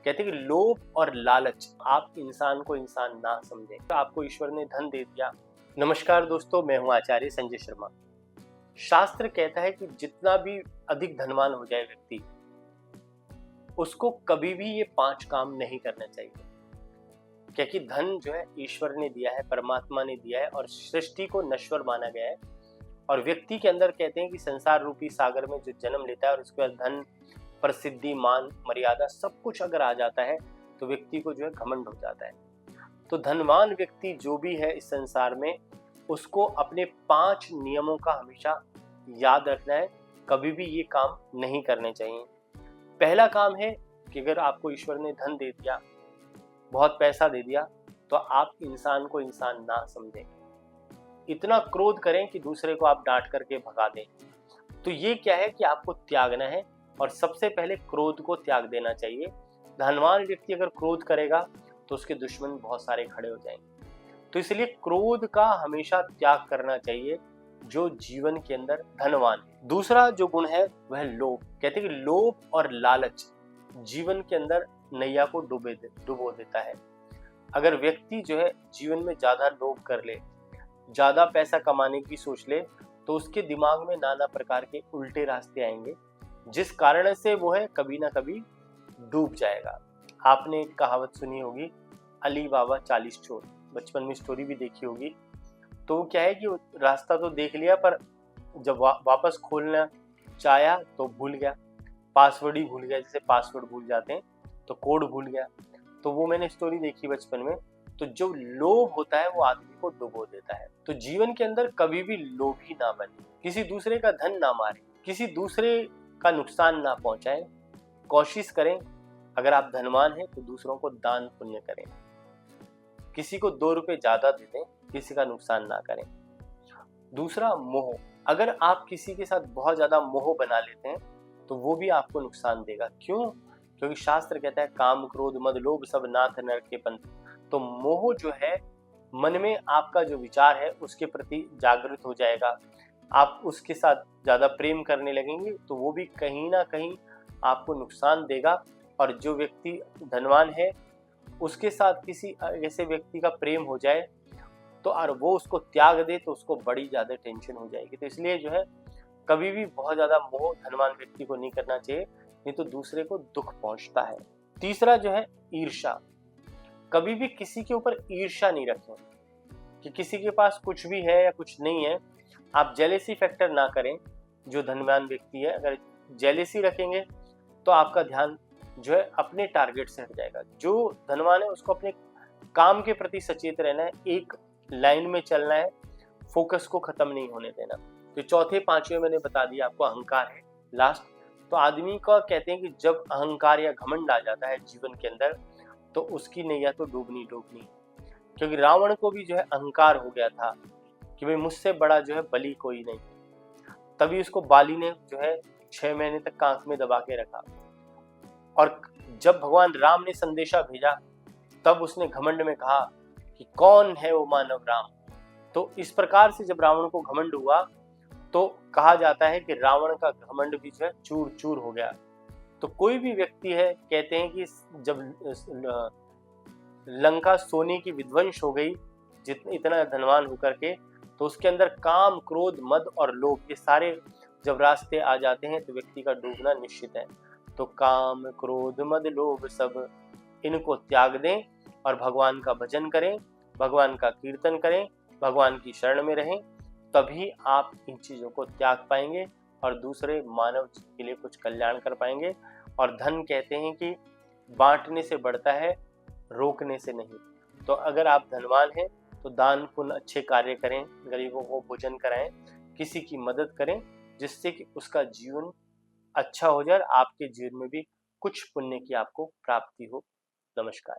कहते हैं कि लोभ और लालच आप इंसान को इंसान ना समझे। आपको ईश्वर ने धन दे दिया। नमस्कार दोस्तों, मैं हूं आचार्य संजय शर्मा। शास्त्र कहता है कि जितना भी अधिक धनवान हो जाए व्यक्ति, उसको कभी भी ये 5 काम नहीं करना चाहिए। क्योंकि धन जो है ईश्वर ने दिया है, परमात्मा ने दिया है और सृष्टि को नश्वर माना गया है। और व्यक्ति के अंदर कहते हैं कि संसार रूपी सागर में जो जन्म लेता है और उसके बाद धन, प्रसिद्धि, मान, मर्यादा सब कुछ अगर आ जाता है तो व्यक्ति को जो है घमंड हो जाता है। तो धनवान व्यक्ति जो भी है इस संसार में, उसको अपने 5 नियमों का हमेशा याद रखना है। कभी भी ये काम नहीं करने चाहिए। पहला काम है कि अगर आपको ईश्वर ने धन दे दिया, बहुत पैसा दे दिया, तो आप इंसान को इंसान ना समझें। इतना क्रोध करें कि दूसरे को आप डांट करके भगा दें। तो ये क्या है कि आपको त्यागना है और सबसे पहले क्रोध को त्याग देना चाहिए। धनवान व्यक्ति अगर क्रोध करेगा तो उसके दुश्मन बहुत सारे खड़े हो जाएंगे। तो इसलिए क्रोध का हमेशा त्याग करना चाहिए जो जीवन के अंदर धनवान है। दूसरा जो गुण है वह लोभ। कहते हैं कि लोभ और लालच जीवन के अंदर नैया को डुबो देता है। अगर व्यक्ति जो है जीवन में ज्यादा लोभ कर ले, ज्यादा पैसा कमाने की सोच ले, तो उसके दिमाग में नाना प्रकार के उल्टे रास्ते आएंगे, जिस कारण से वो है कभी ना कभी डूब जाएगा। आपने एक कहावत सुनी होगी, अली बाबा 40 चोर। बचपन में स्टोरी भी देखी होगी। तो क्या है कि रास्ता तो देख लिया, पर जब वापस खोलना चाहा तो भूल गया, पासवर्ड ही भूल गया। जैसे पासवर्ड भूल जाते हैं तो कोड भूल गया। तो वो मैंने स्टोरी देखी बचपन में। तो जो लोभ होता है वो आदमी को डुबो देता है। तो जीवन के अंदर कभी भी लोभी ना बने, किसी दूसरे का धन ना मारे, किसी दूसरे का नुकसान ना पहुंचाए। कोशिश करें, अगर आप धनवान हैं तो दूसरों को दान पुण्य करें। किसी को 2 रुपए ज्यादा दे दें, किसी का नुकसान ना करें। दूसरा, मोह। अगर आप किसी के साथ बहुत ज्यादा मोह बना लेते हैं तो वो भी आपको नुकसान देगा। क्यों? क्योंकि शास्त्र कहता है काम, क्रोध, मद, लोभ सब नाथ नरक के पंथ। तो मोह जो है, मन में आपका जो विचार है उसके प्रति जागृत हो जाएगा। आप उसके साथ ज्यादा प्रेम करने लगेंगे तो वो भी कहीं ना कहीं आपको नुकसान देगा। और जो व्यक्ति धनवान है उसके साथ किसी ऐसे व्यक्ति का प्रेम हो जाए तो और वो उसको त्याग दे तो उसको बड़ी ज्यादा टेंशन हो जाएगी। तो इसलिए जो है कभी भी बहुत ज्यादा मोह धनवान व्यक्ति को नहीं करना चाहिए, नहीं तो दूसरे को दुख पहुंचता है। तीसरा जो है ईर्ष्या। कभी भी किसी के ऊपर ईर्ष्या नहीं रखें कि किसी के पास कुछ भी है या कुछ नहीं है। आप जेलेसी फैक्टर ना करें। जो धनवान व्यक्ति है, अगर जेलेसी रखेंगे तो आपका ध्यान जो है अपने टारगेट से हट जाएगा। जो धनवान है उसको अपने काम के प्रति सचेत रहना है, एक लाइन में चलना है, फोकस को खत्म नहीं होने देना। तो चौथे 5वें मैंने बता दिया आपको, अहंकार है लास्ट। तो आदमी का कहते हैं कि जब अहंकार या घमंड आ जाता है जीवन के अंदर तो उसकी नैया तो डूबनी। क्योंकि रावण को भी जो है अहंकार हो गया था कि भाई मुझसे बड़ा जो है बलि कोई नहीं। तभी उसको बाली ने जो है 6 महीने तक आंख में दबा के रखा। और जब भगवान राम ने संदेशा भेजा तब उसने घमंड में कहा कि कौन है वो मानव राम। तो इस प्रकार से जब रावण को घमंड हुआ तो कहा जाता है कि रावण का घमंड भी जो है चूर चूर हो गया। तो कोई भी व्यक्ति है, कहते हैं कि जब लंका सोने की विध्वंस हो गई इतना धनवान होकर के, तो उसके अंदर काम, क्रोध, मद और लोभ ये सारे जब रास्ते आ जाते हैं तो व्यक्ति का डूबना निश्चित है। तो काम, क्रोध, मद, लोभ सब इनको त्याग दें और भगवान का भजन करें, भगवान का कीर्तन करें, भगवान की शरण में रहें। तभी आप इन चीजों को त्याग पाएंगे और दूसरे मानव के लिए कुछ कल्याण कर पाएंगे। और धन कहते हैं कि बांटने से बढ़ता है, रोकने से नहीं। तो अगर आप धनवान हैं तो दान पुण्य अच्छे कार्य करें, गरीबों को भोजन कराएं, किसी की मदद करें, जिससे कि उसका जीवन अच्छा हो जाए और आपके जीवन में भी कुछ पुण्य की आपको प्राप्ति हो। नमस्कार।